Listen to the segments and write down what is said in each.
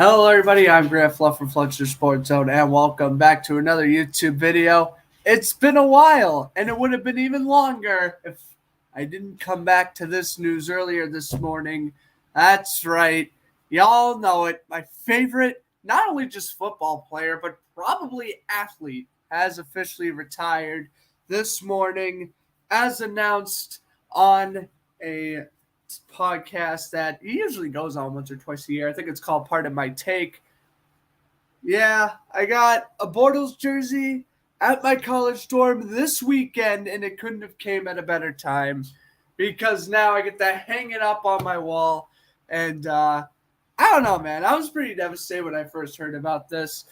Hello, everybody. I'm Grant Fluff from Fluxer Sports Zone, and welcome back to another YouTube video. It's been a while, and it would have been even longer if I didn't come back to this news earlier this morning. That's right. Y'all know it. My favorite, not only just football player, but probably athlete, has officially retired this morning, as announced on a podcast that he usually goes on once or twice a year. I think it's called Part of My Take. Yeah, I got a Bortles jersey at my college dorm this weekend, and it couldn't have came at a better time because now I get to hang it up on my wall. And I don't know, man. I was pretty devastated when I first heard about this.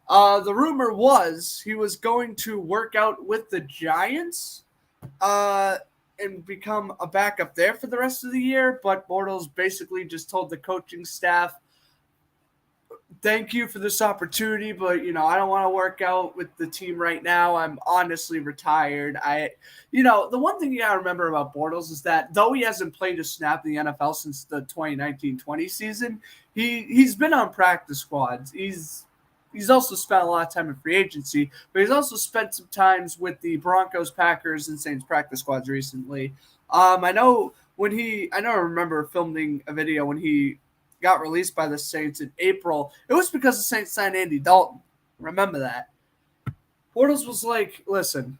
The rumor was he was going to work out with the Giants. And become a backup there for the rest of the year. But Bortles basically just told the coaching staff, thank you for this opportunity, but, I don't want to work out with the team right now. I'm honestly retired. The one thing you got to remember about Bortles is that though he hasn't played a snap in the NFL since the 2019-20 season, he's been on practice squads. He's also spent a lot of time in free agency, but he's also spent some times with the Broncos, Packers, and Saints practice squads recently. I remember filming a video when he got released by the Saints in April. It was because the Saints signed Andy Dalton. Remember that. Bortles was like, listen,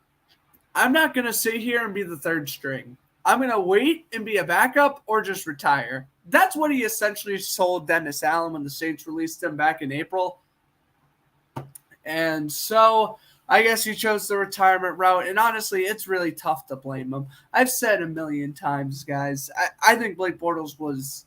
I'm not going to sit here and be the third string. I'm going to wait and be a backup or just retire. That's what he essentially told Dennis Allen when the Saints released him back in April. And so I guess he chose the retirement route. And honestly, it's really tough to blame him. I've said a million times, guys, I think Blake Bortles was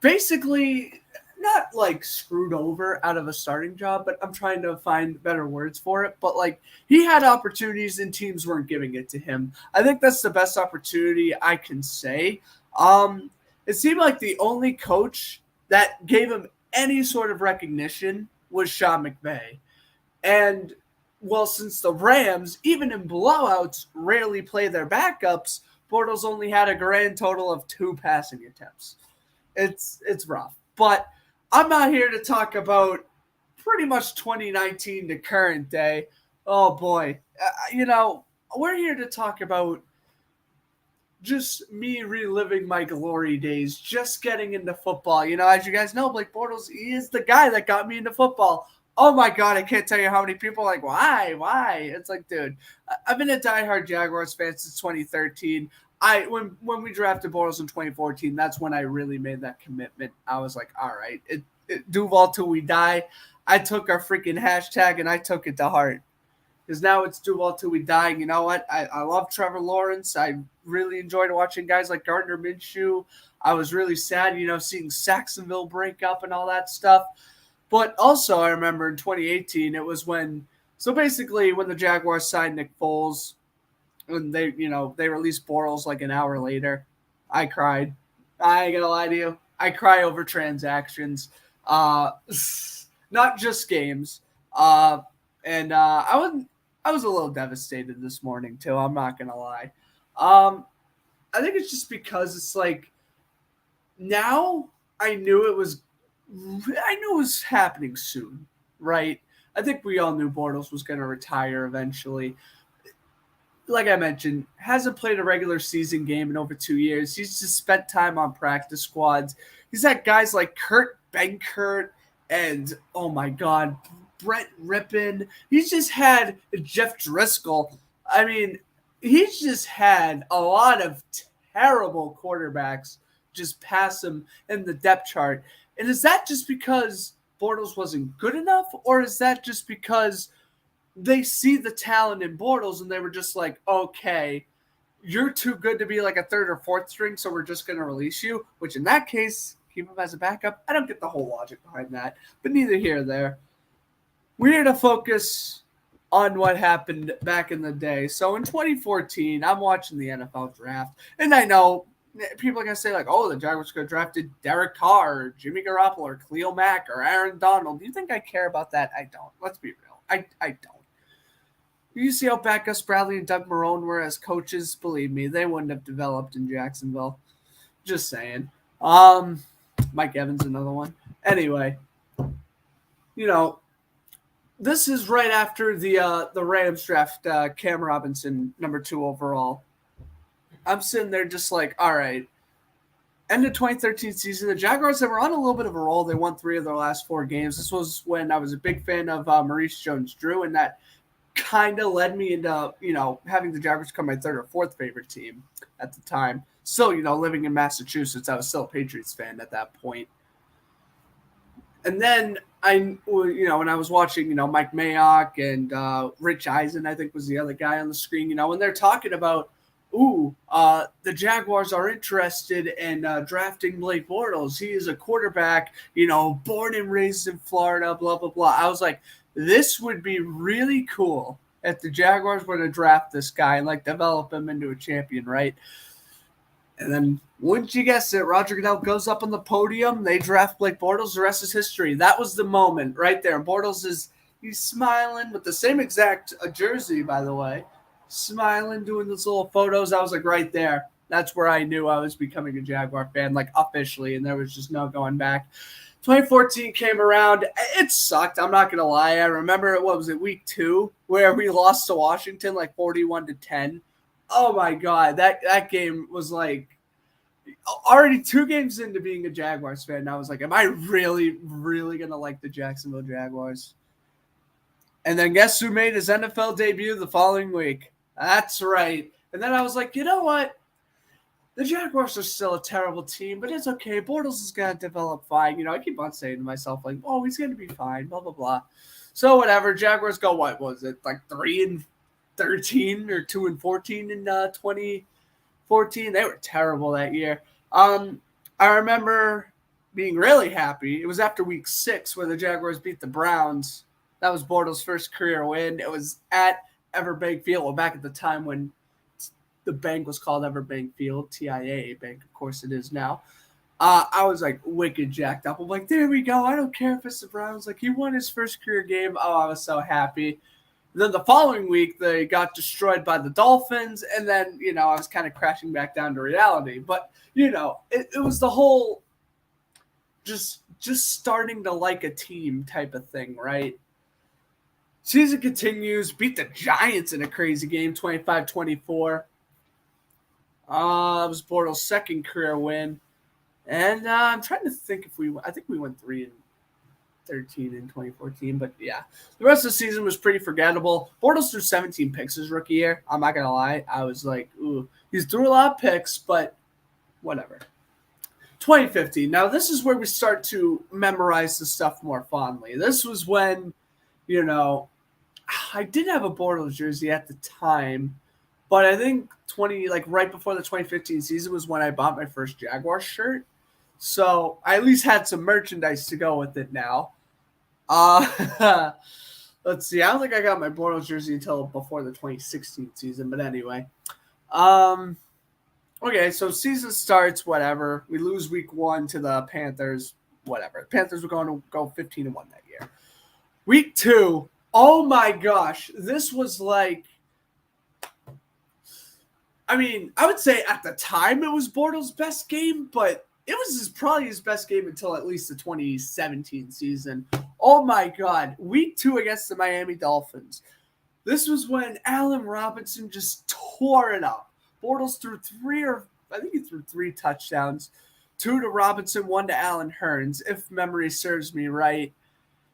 basically not like screwed over out of a starting job, but I'm trying to find better words for it. But like he had opportunities and teams weren't giving it to him. I think that's the best opportunity I can say. It seemed like the only coach that gave him any sort of recognition was Sean McVay. And, well, since the Rams, even in blowouts, rarely play their backups, Bortles only had a grand total of 2 passing attempts. It's rough. But I'm not here to talk about pretty much 2019 to current day. Oh, boy. We're here to talk about just me reliving my glory days, just getting into football. As you guys know, Blake Bortles, he is the guy that got me into football. Oh my God, I can't tell you how many people are like, why? It's like, dude, I've been a diehard Jaguars fan since 2013. When we drafted Bortles in 2014, that's when I really made that commitment. I was like, all right, Duval till we die. I took our freaking hashtag and I took it to heart. Because now it's Duval till we die. And you know what? I love Trevor Lawrence. I really enjoyed watching guys like Gardner Minshew. I was really sad, seeing Saxonville break up and all that stuff. But also, I remember in 2018, it was when the Jaguars signed Nick Foles, and they released Bortles like an hour later, I cried. I ain't gonna lie to you. I cry over transactions, not just games. And I was a little devastated this morning too. I'm not gonna lie. I think it's just because it's like now I knew it was happening soon, right? I think we all knew Bortles was going to retire eventually. Like I mentioned, hasn't played a regular season game in over 2 years. He's just spent time on practice squads. He's had guys like Kurt Benkert and, oh my God, Brett Rippon. He's just had Jeff Driscoll. I mean, he's just had a lot of terrible quarterbacks just pass him in the depth chart. And is that just because Bortles wasn't good enough, or is that just because they see the talent in Bortles and they were just like, okay, you're too good to be like a third or fourth string, so we're just going to release you, which in that case, keep him as a backup. I don't get the whole logic behind that, but neither here nor there. We're here to focus on what happened back in the day. So in 2014, I'm watching the NFL draft, and I know people are going to say, like, oh, the Jaguars could have drafted Derek Carr or Jimmy Garoppolo or Khalil Mack or Aaron Donald. Do you think I care about that? I don't. Let's be real. I don't. You see how bad Gus Bradley and Doug Marrone were as coaches? Believe me, they wouldn't have developed in Jacksonville. Just saying. Mike Evans, another one. Anyway, you know, this is right after the Rams draft Cam Robinson, number 2 overall. I'm sitting there just like, all right. End of 2013 season, the Jaguars, they were on a little bit of a roll. They won 3 of their last 4 games. This was when I was a big fan of Maurice Jones-Drew, and that kind of led me into, having the Jaguars become my 3rd or 4th favorite team at the time. Still, living in Massachusetts, I was still a Patriots fan at that point. And then when I was watching, Mike Mayock and Rich Eisen, I think was the other guy on the screen, when they're talking about, the Jaguars are interested in drafting Blake Bortles. He is a quarterback, born and raised in Florida, blah, blah, blah. I was like, this would be really cool if the Jaguars were to draft this guy and, develop him into a champion, right? And then, wouldn't you guess it, Roger Goodell goes up on the podium. They draft Blake Bortles. The rest is history. That was the moment right there. Bortles he's smiling with the same exact jersey, by the way. Smiling, doing those little photos. I was like, right there. That's where I knew I was becoming a Jaguar fan, officially, and there was just no going back. 2014 came around. It sucked. I'm not going to lie. I remember, week 2, where we lost to Washington, 41-10. Oh, my God. That game was already 2 games into being a Jaguars fan. And I was like, am I really, really going to like the Jacksonville Jaguars? And then guess who made his NFL debut the following week? That's right. And then I was like, you know what? The Jaguars are still a terrible team, but it's okay. Bortles is going to develop fine. I keep on saying to myself, he's going to be fine, blah, blah, blah. So whatever. Jaguars go, what was it? 3-13 or 2-14 in 2014? They were terrible that year. I remember being really happy. It was after week 6 where the Jaguars beat the Browns. That was Bortles' first career win. It was at Everbank Field. Well, back at the time when the bank was called Everbank Field, TIAA Bank, of course it is now. I was wicked jacked up. I'm there we go. I don't care if it's the Browns. He won his first career game. Oh, I was so happy. And then the following week, they got destroyed by the Dolphins. And then, I was kind of crashing back down to reality. But, it was the whole just starting to like a team type of thing, right? Season continues, beat the Giants in a crazy game, 25-24. It was Bortles' second career win. And I'm trying to think I think we went 3-13 in 2014, but yeah. The rest of the season was pretty forgettable. Bortles threw 17 picks his rookie year. I'm not going to lie. I was ooh. He's threw a lot of picks, but whatever. 2015. Now, this is where we start to memorize the stuff more fondly. This was when, I did have a Bortles jersey at the time, but I think right before the 2015 season was when I bought my first Jaguar shirt. So I at least had some merchandise to go with it now. Let's see. I don't think I got my Bortles jersey until before the 2016 season, but anyway. Okay, so season starts, whatever. We lose week 1 to the Panthers, whatever. The Panthers were going to go 15-1 that year. Week 2, oh my gosh, this was I would say at the time it was Bortles' best game, but it was probably his best game until at least the 2017 season. Oh my God, week 2 against the Miami Dolphins. This was when Allen Robinson just tore it up. Bortles threw 3 touchdowns, 2 to Robinson, 1 to Allen Hurns, if memory serves me right.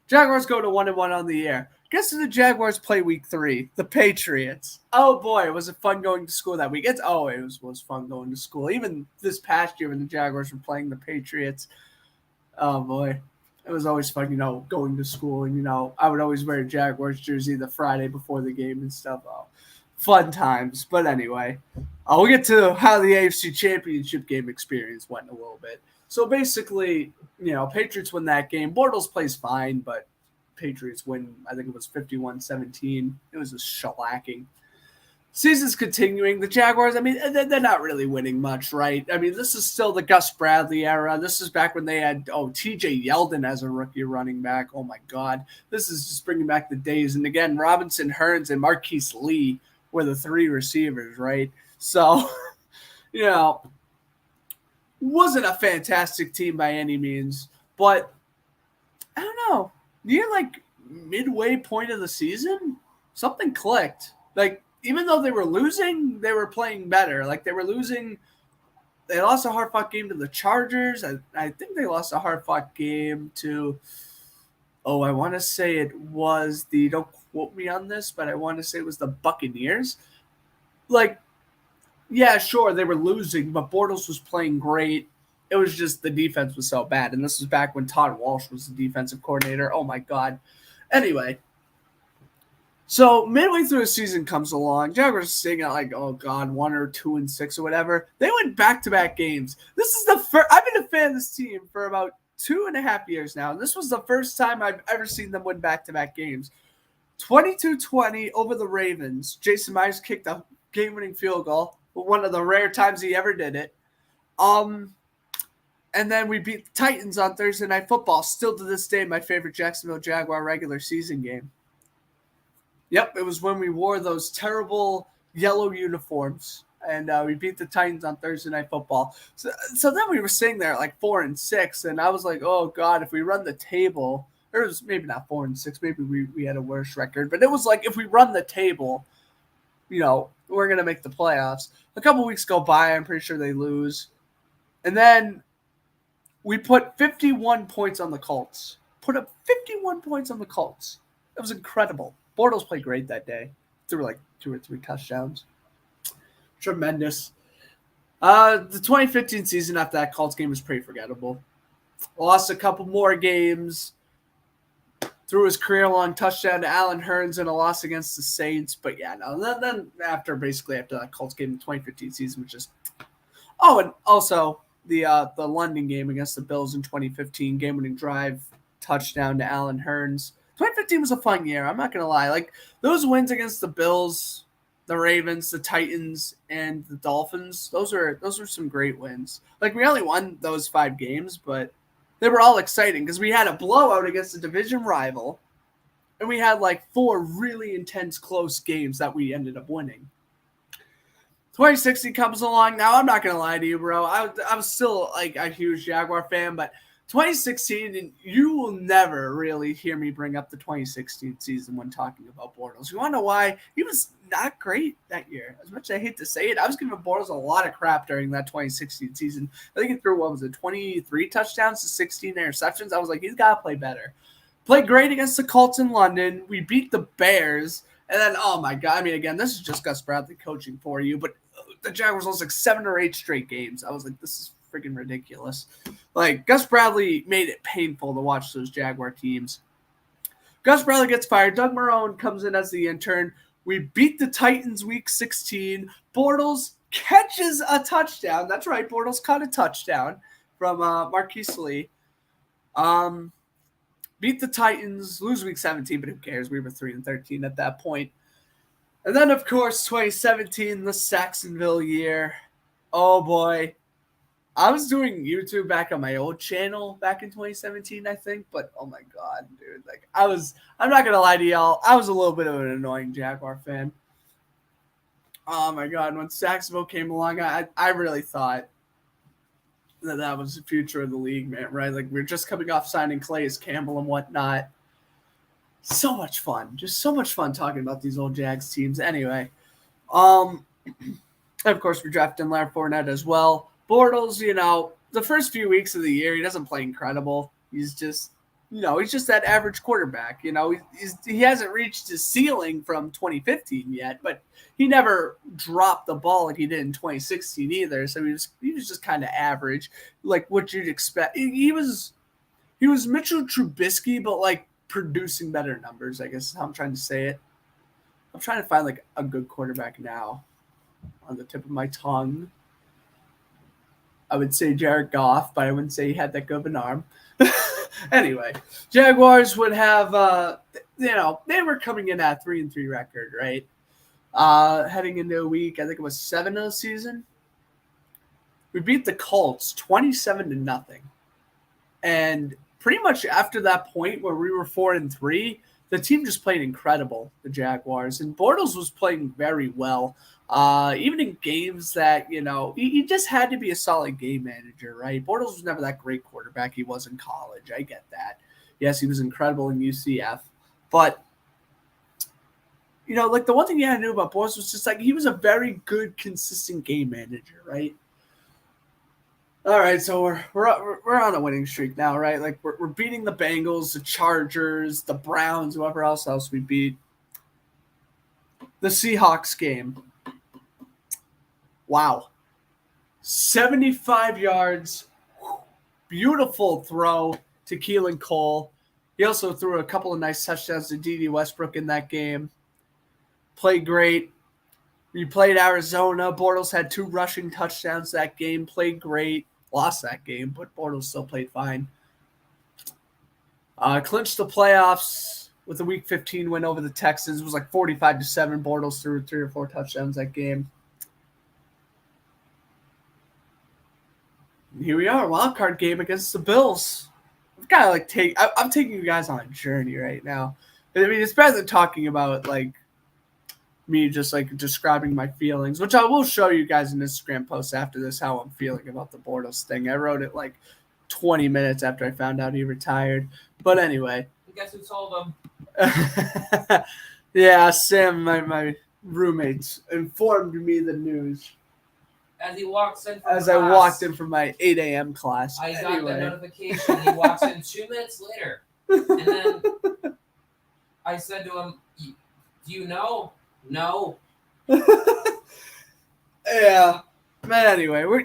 Jaguars go to 1-1 on the year. Guess who the Jaguars play week 3? The Patriots. Oh boy, was it fun going to school that week. It always was fun going to school. Even this past year when the Jaguars were playing the Patriots. Oh boy. It was always fun, going to school. And, I would always wear a Jaguars jersey the Friday before the game and stuff. Oh, fun times. But anyway, we'll get to how the AFC Championship game experience went a little bit. So basically, Patriots win that game. Bortles plays fine, but Patriots win, I think it was 51-17. It was a shellacking. Season's continuing. The Jaguars, they're not really winning much, right? This is still the Gus Bradley era. This is back when they had, TJ Yeldon as a rookie running back. Oh, my God. This is just bringing back the days. And again, Robinson, Hurns, and Marquise Lee were the 3 receivers, right? So, wasn't a fantastic team by any means, but I don't know, near like midway point of the season, something clicked. Like, even though they were losing, they were playing better. Like, they were losing. They lost a hard fought game to the Chargers. I think they lost a hard fought game to. Oh, I want to say it was the. Don't quote me on this, but I want to say it was the Buccaneers. Like, yeah, sure, they were losing, but Bortles was playing great. It was just the defense was so bad. And this was back when Todd Walsh was the defensive coordinator. Oh, my God. Anyway, so midway through the season comes along. Jaguars sitting at like, oh God, 1 or 2-6 or whatever. They went back-to-back games. This is the first. I've been a fan of this team for about 2.5 years now, and this was the first time I've ever seen them win back-to-back games. 22-20 over the Ravens. Jason Myers kicked a game-winning field goal, one of the rare times he ever did it. And then we beat the Titans on Thursday Night Football. Still to this day, my favorite Jacksonville Jaguar regular season game. Yep, it was when we wore those terrible yellow uniforms, and we beat the Titans on Thursday Night Football. So then we were sitting there at like 4-6, and I was like, oh God, if we run the table, or it was maybe not 4-6, maybe we had a worse record, but it was like if we run the table, we're gonna make the playoffs. A couple weeks go by, I'm pretty sure they lose, and then we put 51 points on the Colts. Put up 51 points on the Colts. It was incredible. Bortles played great that day. Threw like 2 or 3 touchdowns. Tremendous. The 2015 season after that Colts game was pretty forgettable. Lost a couple more games. Threw his career-long touchdown to Allen Hurns in a loss against the Saints. But yeah, no. Then after that Colts game in the 2015 season was just... Oh, and also the London game against the Bills in 2015, game-winning drive, touchdown to Allen Hurns. 2015 was a fun year. I'm not going to lie. Like, those wins against the Bills, the Ravens, the Titans, and the Dolphins, those were some great wins. Like, we only won those 5 games, but they were all exciting because we had a blowout against a division rival, and we had like 4 really intense, close games that we ended up winning. 2016 comes along. Now, I'm not going to lie to you, bro. I was still like a huge Jaguar fan, but 2016, and you will never really hear me bring up the 2016 season when talking about Bortles. You want to know why? He was not great that year. As much as I hate to say it, I was giving Bortles a lot of crap during that 2016 season. I think he threw, 23 touchdowns to 16 interceptions. I was like, he's got to play better. Played great against the Colts in London. We beat the Bears. And then, oh my God, I mean, again, this is just Gus Bradley coaching for you, but the Jaguars lost like 7 or 8 straight games. I was like, this is freaking ridiculous. Like, Gus Bradley made it painful to watch those Jaguar teams. Gus Bradley gets fired. Doug Marrone comes in as the intern. We beat the Titans week 16. Bortles catches a touchdown. That's right, Bortles caught a touchdown from Marquise Lee. Beat the Titans, lose week 17, but who cares? We were 3-13 at that point. And then, of course, 2017, the Saxonville year. Oh, boy. I was doing YouTube back on my old channel back in 2017, I think. But, oh, my God, dude. Like, I'm not going to lie to y'all. I was a little bit of an annoying Jaguar fan. Oh, my God. When Saxonville came along, I really thought that was the future of the league, man, right? Like, we're just coming off signing Calais Campbell and whatnot. So much fun. Just so much fun talking about these old Jags teams. Anyway, of course, we drafted Leonard Fournette as well. Bortles, the first few weeks of the year, he doesn't play incredible. He's just, he's just that average quarterback. He hasn't reached his ceiling from 2015 yet, but he never dropped the ball like he did in 2016 either. So he was just kind of average, like what you'd expect. He was Mitchell Trubisky, but like producing better numbers, I guess is how I'm trying to say it. I'm trying to find like a good quarterback now on the tip of my tongue. I would say Jared Goff, but I wouldn't say he had that good of an arm. Anyway, Jaguars would have, they were coming in at 3-3 record, right? Heading into a week, I think it was 7 of the season. We beat the Colts 27-0. And pretty much after that point where we were 4-3, the team just played incredible, the Jaguars. And Bortles was playing very well. Even in games that, he just had to be a solid game manager, right? Bortles was never that great quarterback he was in college. I get that. Yes, he was incredible in UCF. But, like the one thing I knew about Bortles was just like he was a very good, consistent game manager, right? All right, so we're on a winning streak now, right? Like we're beating the Bengals, the Chargers, the Browns, whoever else we beat. The Seahawks game. Wow. 75 yards. Beautiful throw to Keelan Cole. He also threw a couple of nice touchdowns to D.D. Westbrook in that game. Played great. We played Arizona. Bortles had 2 rushing touchdowns that game. Played great. Lost that game, but Bortles still played fine. Clinched the playoffs with a Week 15 win over the Texans. It was like 45-7. Bortles threw 3 or 4 touchdowns that game. And here we are, wild card game against the Bills. I've got to I'm taking you guys on a journey right now. I mean, it's better than talking about like me just like describing my feelings, which I will show you guys in Instagram posts after this how I'm feeling about the Bortles thing. I wrote it like 20 minutes after I found out he retired. But anyway. Guess who told him? Yeah, Sam, my roommates, informed me the news. As he walks in from I walked in from my 8 a.m. class. I got the notification. He walks in 2 minutes later. And then I said to him, do you know? No. Yeah. But anyway, we're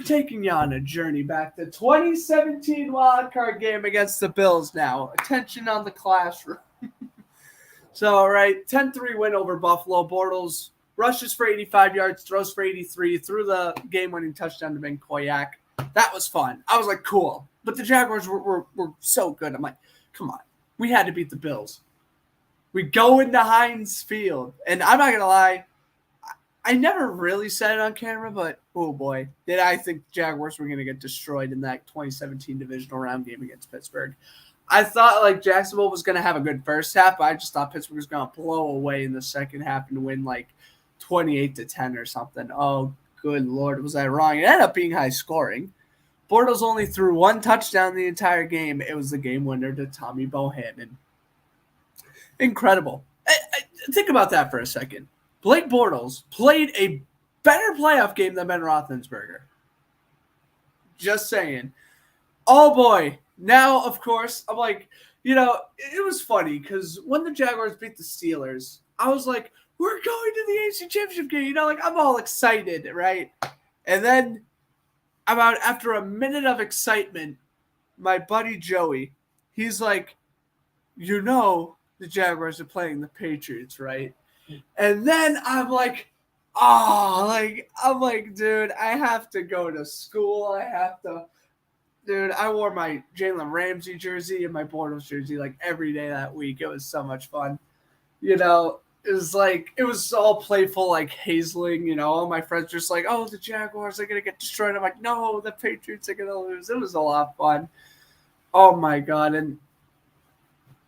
taking you on a journey back to 2017 wildcard game against the Bills now. Attention on the classroom. So, all right, 10-3 win over Buffalo. Bortles rushes for 85 yards, throws for 83, threw the game-winning touchdown to Ben Koyak. That was fun. I was like, cool. But the Jaguars were so good. I'm like, come on. We had to beat the Bills. We go into Heinz Field. And I'm not going to lie, I never really said it on camera, but oh boy, did I think the Jaguars were going to get destroyed in that 2017 divisional round game against Pittsburgh. I thought like Jacksonville was going to have a good first half, but I just thought Pittsburgh was going to blow away in the second half and win like 28-10 or something. Oh, good Lord, was I wrong? It ended up being high scoring. Bortles only threw 1 touchdown the entire game. It was the game winner to Tommy Bohannon. Incredible. Think about that for a second. Blake Bortles played a better playoff game than Ben Roethlisberger. Just saying. Oh, boy. Now, of course, I'm like, it was funny because when the Jaguars beat the Steelers, I was like, we're going to the AFC Championship game. Like, I'm all excited, right? And then after a minute of excitement, my buddy Joey, he's like, the Jaguars are playing the Patriots, right? And then I'm like, dude, I have to go to school. Dude, I wore my Jalen Ramsey jersey and my Bortles jersey like every day that week. It was so much fun. It was all playful, like hazeling, all my friends just like, oh, the Jaguars are going to get destroyed. I'm like, no, the Patriots are going to lose. It was a lot of fun. Oh my God. And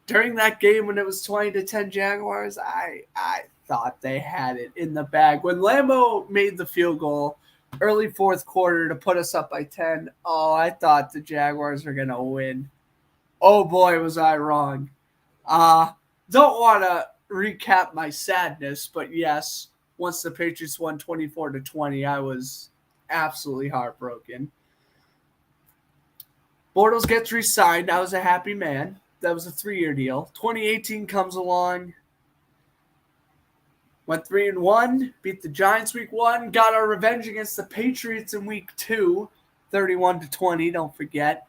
during that game when it was 20-10 Jaguars, I thought they had it in the bag. When Lambeau made the field goal early fourth quarter to put us up by 10, I thought the Jaguars were going to win. Oh, boy, was I wrong. Don't want to recap my sadness, but yes, once the Patriots won 24-20, I was absolutely heartbroken. Bortles gets re-signed. I was a happy man. That was a 3-year deal. 2018 comes along. Went 3-1, beat the Giants week 1, got our revenge against the Patriots in week 2, 31-20, don't forget.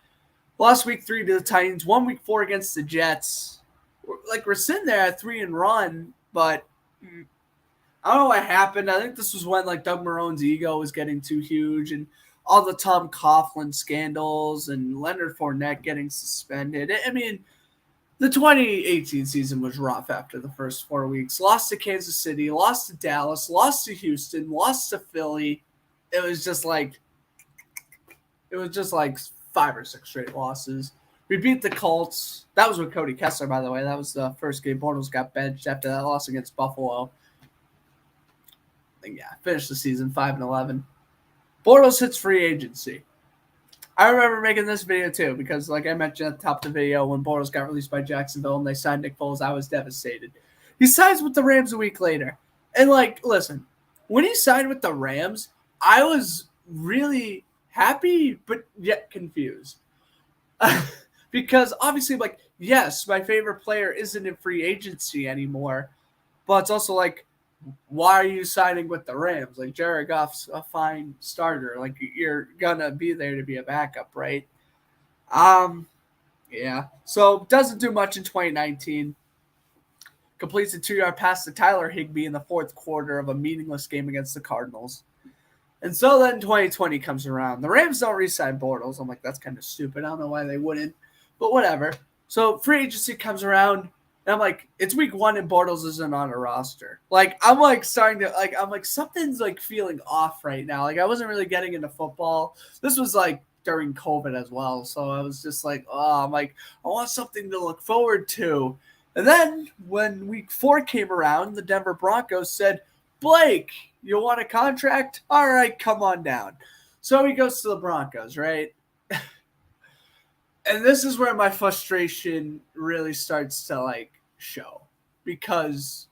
Lost week 3 to the Titans, won week 4 against the Jets. We're sitting there at 3-1, but I don't know what happened. I think this was when Doug Marrone's ego was getting too huge and all the Tom Coughlin scandals and Leonard Fournette getting suspended. I mean, the 2018 season was rough after the first 4 weeks. Lost to Kansas City, lost to Dallas, lost to Houston, lost to Philly. It was just like 5 or 6 straight losses. We beat the Colts. That was with Cody Kessler, by the way. That was the first game Bortles got benched after that loss against Buffalo. And finished the season 5-11. Bortles hits free agency. I remember making this video too because, like I mentioned at the top of the video, when Bortles got released by Jacksonville and they signed Nick Foles, I was devastated. He signs with the Rams a week later. And, like, listen, when he signed with the Rams, I was really happy but yet confused. Because obviously, like, yes, my favorite player isn't in free agency anymore, but it's also like, why are you signing with the Rams? Like, Jared Goff's a fine starter. Like, you're gonna be there to be a backup, right? Yeah. So doesn't do much in 2019. Completes a 2-yard pass to Tyler Higbee in the fourth quarter of a meaningless game against the Cardinals. And so then 2020 comes around. The Rams don't re-sign Bortles. I'm like, that's kind of stupid. I don't know why they wouldn't, but whatever. So free agency comes around. And I'm like, it's week 1 and Bortles isn't on a roster. Like, I'm like starting to, like, I'm like, something's like feeling off right now. Like, I wasn't really getting into football. This was like during COVID as well. So I was just like, oh, I'm like, I want something to look forward to. And then when week 4 came around, the Denver Broncos said, Blake, you want a contract? All right, come on down. So he goes to the Broncos, right? And this is where my frustration really starts to, like, show. Because,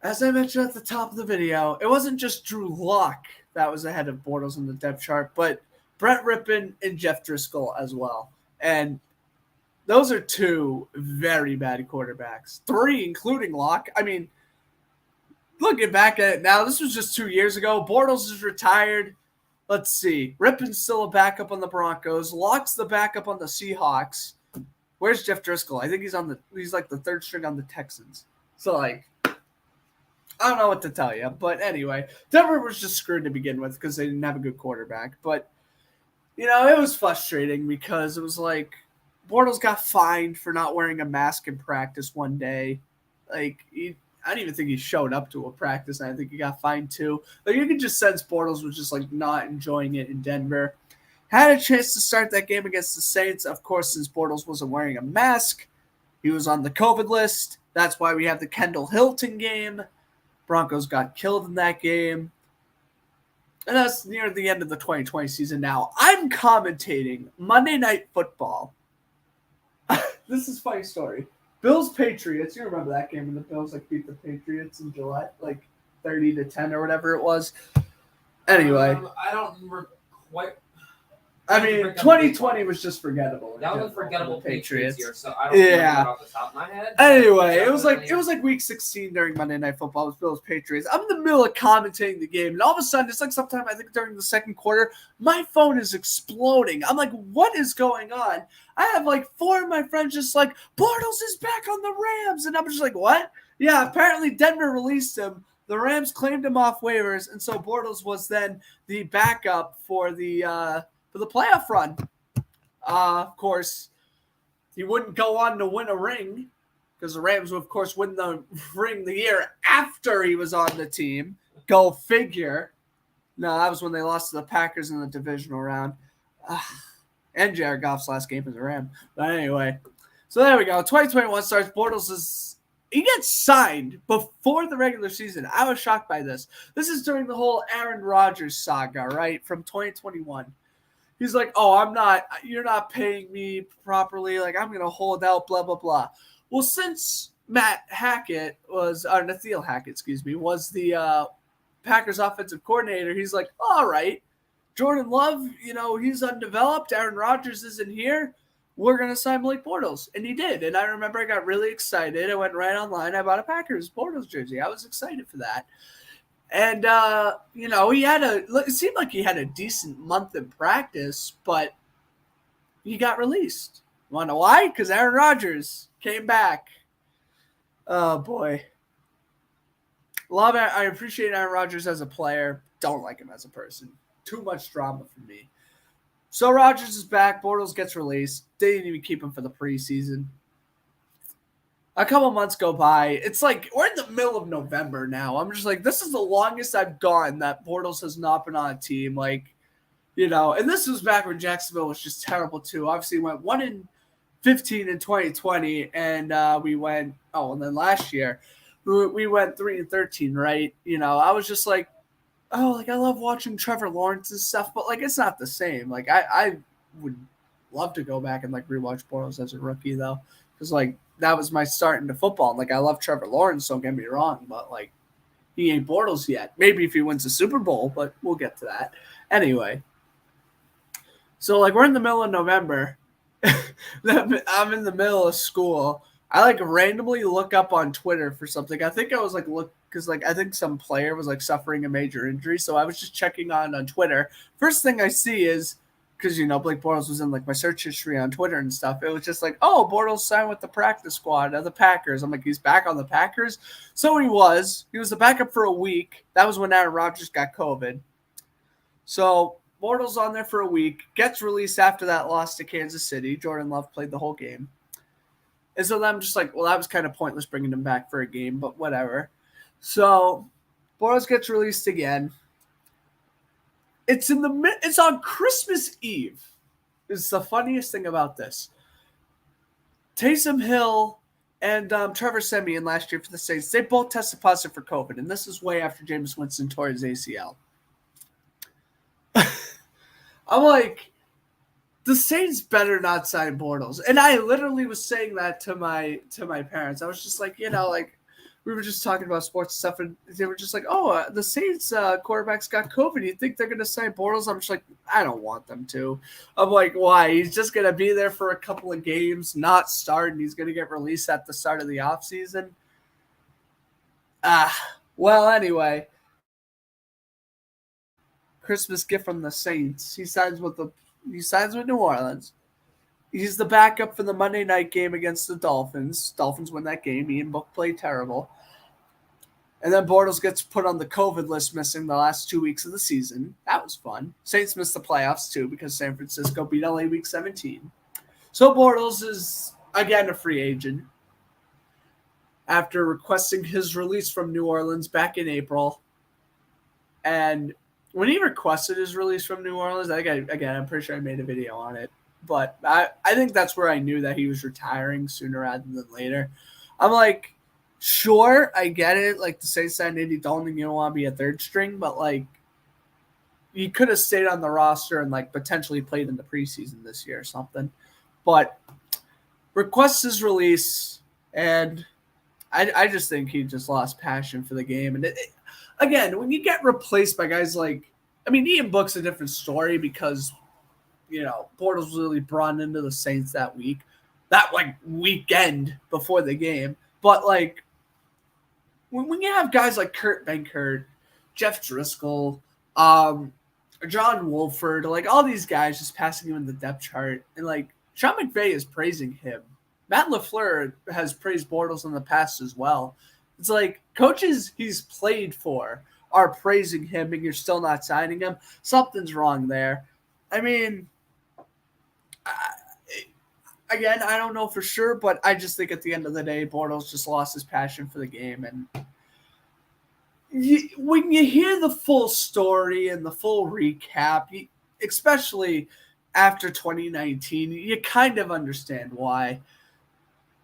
as I mentioned at the top of the video, it wasn't just Drew Lock that was ahead of Bortles in the depth chart, but Brett Rippon and Jeff Driscoll as well. And those are 2 very bad quarterbacks. 3, including Lock. I mean, looking back at it now, this was just 2 years ago. Bortles is retired. Let's see. Rippon's still a backup on the Broncos. Lock's the backup on the Seahawks. Where's Jeff Driscoll? I think he's like the 3rd string on the Texans. So, like, I don't know what to tell you. But anyway, Denver was just screwed to begin with because they didn't have a good quarterback. But, you know, it was frustrating because it was like Bortles got fined for not wearing a mask in practice one day. Like, I don't even think he showed up to a practice. I think he got fined too. Like, you could just sense Bortles was just like not enjoying it in Denver. Had a chance to start that game against the Saints. Of course, since Bortles wasn't wearing a mask, he was on the COVID list. That's why we have the Kendall Hilton game. Broncos got killed in that game. And that's near the end of the 2020 season now. I'm commentating Monday Night Football. This is a funny story. Bills-Patriots, you remember that game when the Bills like beat the Patriots in July, like 30-10 or whatever it was. Anyway. I don't remember quite. I mean, 2020 was just forgettable. That was a forgettable Patriots year, so I don't remember it off the top of my head. Anyway, it was like week 16 during Monday Night Football with Bills Patriots. I'm in the middle of commentating the game, and all of a sudden, it's like sometime I think during the second quarter, my phone is exploding. I'm like, what is going on? I have like 4 of my friends just like, Bortles is back on the Rams, and I'm just like, what? Yeah, apparently Denver released him. The Rams claimed him off waivers, and so Bortles was then the backup for the playoff run. Of course, he wouldn't go on to win a ring because the Rams would, of course, win the ring the year after he was on the team. Go figure. No, that was when they lost to the Packers in the divisional round. And Jared Goff's last game as a Ram. But anyway, so there we go. 2021 starts. Bortles he gets signed before the regular season. I was shocked by this. This is during the whole Aaron Rodgers saga, right, from 2021. He's like, you're not paying me properly. Like, I'm going to hold out, blah, blah, blah. Well, since Nathaniel Hackett was the Packers offensive coordinator, he's like, all right, Jordan Love, he's undeveloped. Aaron Rodgers isn't here. We're going to sign Blake Bortles. And he did. And I remember I got really excited. I went right online. I bought a Packers Bortles jersey. I was excited for that. And, it seemed like he had a decent month in practice, but he got released. You want to know why? Because Aaron Rodgers came back. Oh, boy. I appreciate Aaron Rodgers as a player. Don't like him as a person. Too much drama for me. So Rodgers is back. Bortles gets released. They didn't even keep him for the preseason. A couple months go by. It's like we're in the middle of November now. I'm just like, this is the longest I've gone that Bortles has not been on a team. Like, and this was back when Jacksonville was just terrible too. Obviously, went 1-15 in 2020, and we went. Oh, and then last year we went 3-13. Right? I was just like, oh, like I love watching Trevor Lawrence and stuff, but like it's not the same. Like I would love to go back and like rewatch Bortles as a rookie though, because like that was my start into football. Like I love Trevor Lawrence, don't get me wrong, but like he ain't Bortles yet. Maybe if he wins the Super Bowl, but we'll get to that. Anyway, so like we're in the middle of November. I'm in the middle of school. I like randomly look up on Twitter for something. I think I was like look because like I think some player was like suffering a major injury, so I was just checking on Twitter. First thing I see is because Blake Bortles was in like my search history on Twitter and stuff. It was just like, oh, Bortles signed with the practice squad of the Packers. I'm like, he's back on the Packers. So he was. He was the backup for a week. That was when Aaron Rodgers got COVID. So Bortles on there for a week, gets released after that loss to Kansas City. Jordan Love played the whole game. And so I'm just like, well, that was kind of pointless bringing him back for a game, but whatever. So Bortles gets released again. It's on Christmas Eve. It's the funniest thing about this. Taysom Hill and Trevor Siemian last year for the Saints, they both tested positive for COVID, and this is way after Jameis Winston tore his ACL. I'm like, the Saints better not sign Bortles. And I literally was saying that to my parents. I was just like, like we were just talking about sports stuff, and they were just like, oh, the Saints quarterback's got COVID. You think they're going to sign Bortles? I'm just like, I don't want them to. I'm like, why? He's just going to be there for a couple of games, not start, and he's going to get released at the start of the offseason. Well, anyway. Christmas gift from the Saints. He signs with New Orleans. He's the backup for the Monday night game against the Dolphins. Dolphins win that game. Ian Book played terrible. And then Bortles gets put on the COVID list, missing the last 2 weeks of the season. That was fun. Saints missed the playoffs too because San Francisco beat LA Week 17. So Bortles is again a free agent after requesting his release from New Orleans back in April. And when he requested his release from New Orleans, I'm pretty sure I made a video on it. But I think that's where I knew that he was retiring sooner rather than later. I'm like, sure, I get it. Like the Saints signed Andy Dalton, you don't want to be a third string, but like he could have stayed on the roster and like potentially played in the preseason this year or something. But requests his release, and I just think he just lost passion for the game. And again, when you get replaced by guys like, Ian Book's a different story because, Bortles was really brought into the Saints that week, that like weekend before the game. But like, when you have guys like Kurt Benkert, Jeff Driscoll, John Wolford, like all these guys just passing him in the depth chart, and like Sean McVay is praising him. Matt LaFleur has praised Bortles in the past as well. It's like coaches he's played for are praising him, and you're still not signing him. Something's wrong there. Again, I don't know for sure, but I just think at the end of the day, Bortles just lost his passion for the game. And when you hear the full story and the full recap, especially after 2019, you kind of understand why.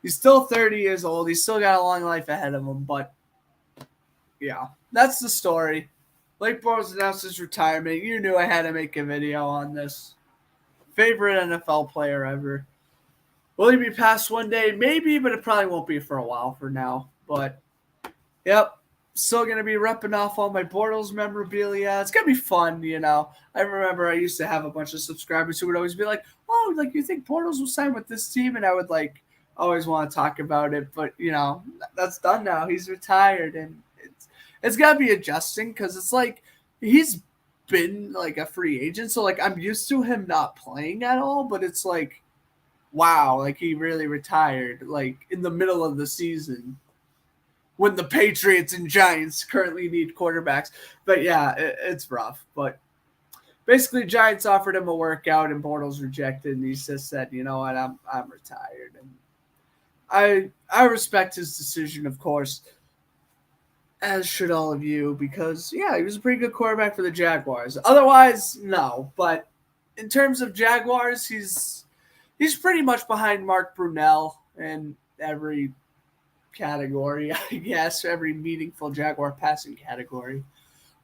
He's still 30 years old. He's still got a long life ahead of him. But, yeah, that's the story. Blake Bortles announced his retirement. You knew I had to make a video on this. Favorite NFL player ever. Will he be passed one day? Maybe, but it probably won't be for a while for now. But, yep, still going to be repping off all my Bortles memorabilia. It's going to be fun, I remember I used to have a bunch of subscribers who would always be like, oh, like, you think Bortles will sign with this team? And I would, like, always want to talk about it, but that's done now. He's retired, and it's got to be adjusting because it's like he's been like a free agent, so like I'm used to him not playing at all, but it's like, wow, like he really retired like in the middle of the season when the Patriots and Giants currently need quarterbacks. But yeah, it's rough. But basically, Giants offered him a workout, and Bortles rejected, and he just said, you know what, I'm retired. And I respect his decision, of course, as should all of you, because, yeah, he was a pretty good quarterback for the Jaguars. Otherwise, no. But in terms of Jaguars, he's pretty much behind Mark Brunell in every category, I guess, every meaningful Jaguar passing category.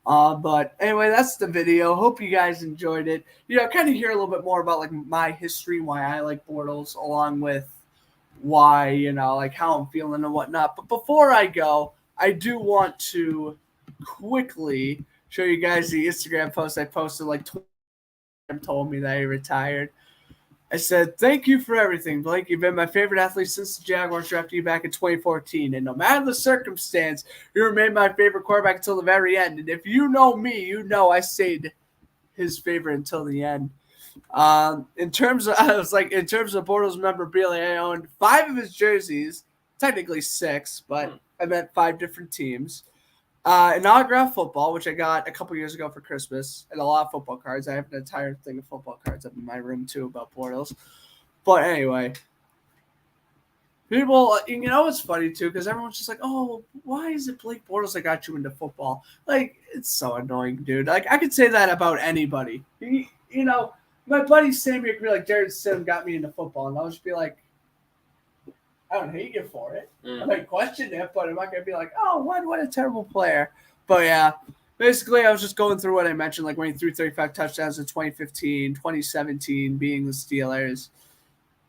But anyway, that's the video. Hope you guys enjoyed it. Kind of hear a little bit more about like my history, why I like Bortles, along with why, like how I'm feeling and whatnot. But before I go, I do want to quickly show you guys the Instagram post I posted like 20 told me that he retired. I said, "Thank you for everything, Blake. You've been my favorite athlete since the Jaguars drafted you back in 2014. And no matter the circumstance, you remain my favorite quarterback until the very end. And if you know me, you know I stayed his favorite until the end." In terms of Bortles memorabilia, I owned 5 of his jerseys, technically 6, but I meant 5 different teams. An autographed football, which I got a couple years ago for Christmas, and a lot of football cards. I have an entire thing of football cards up in my room too about Bortles. But anyway, people, it's funny too because everyone's just like, "Oh, why is it Blake Bortles that got you into football?" Like, it's so annoying, dude. Like, I could say that about anybody. My buddy Sammy could be like, "Jared Sim got me into football," and I'll just be like, I don't hate you for it. I might question it, but I'm not going to be like, "Oh, what a terrible player." But yeah, basically, I was just going through what I mentioned, like when he threw 35 touchdowns in 2015, 2017, being the Steelers,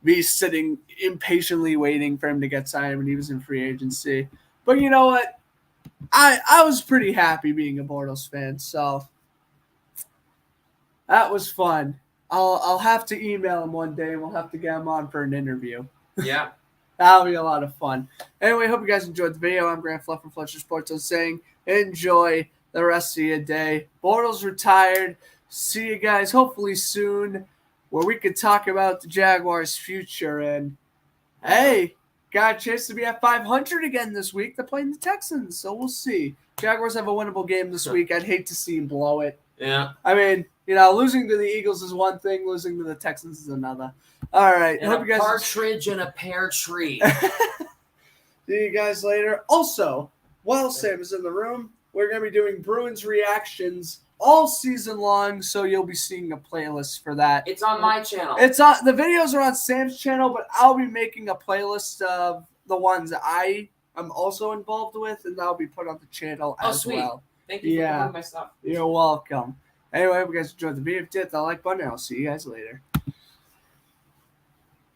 me sitting impatiently waiting for him to get signed when he was in free agency. But you know what? I was pretty happy being a Bortles fan, so that was fun. I'll have to email him one day, and we'll have to get him on for an interview. Yeah. That'll be a lot of fun. Anyway, hope you guys enjoyed the video. I'm Grant Fluff from Fletcher Sports. I'm saying enjoy the rest of your day. Bortles retired. See you guys hopefully soon where we could talk about the Jaguars' future. And, hey, got a chance to be at 500 again this week. They're playing the Texans, so we'll see. Jaguars have a winnable game this week. I'd hate to see them blow it. Yeah. I mean, losing to the Eagles is one thing. Losing to the Texans is another. All right. And hope you guys partridge in a pear tree. See you guys later. Also, while Sam is in the room, we're going to be doing Bruins reactions all season long, so you'll be seeing a playlist for that. It's on my channel. The videos are on Sam's channel, but I'll be making a playlist of the ones I am also involved with, and that'll be put on the channel as sweet. Well. Thank you for removing my stuff. You're welcome. Anyway, hope you guys enjoyed the video. Hit the like button, and I'll see you guys later.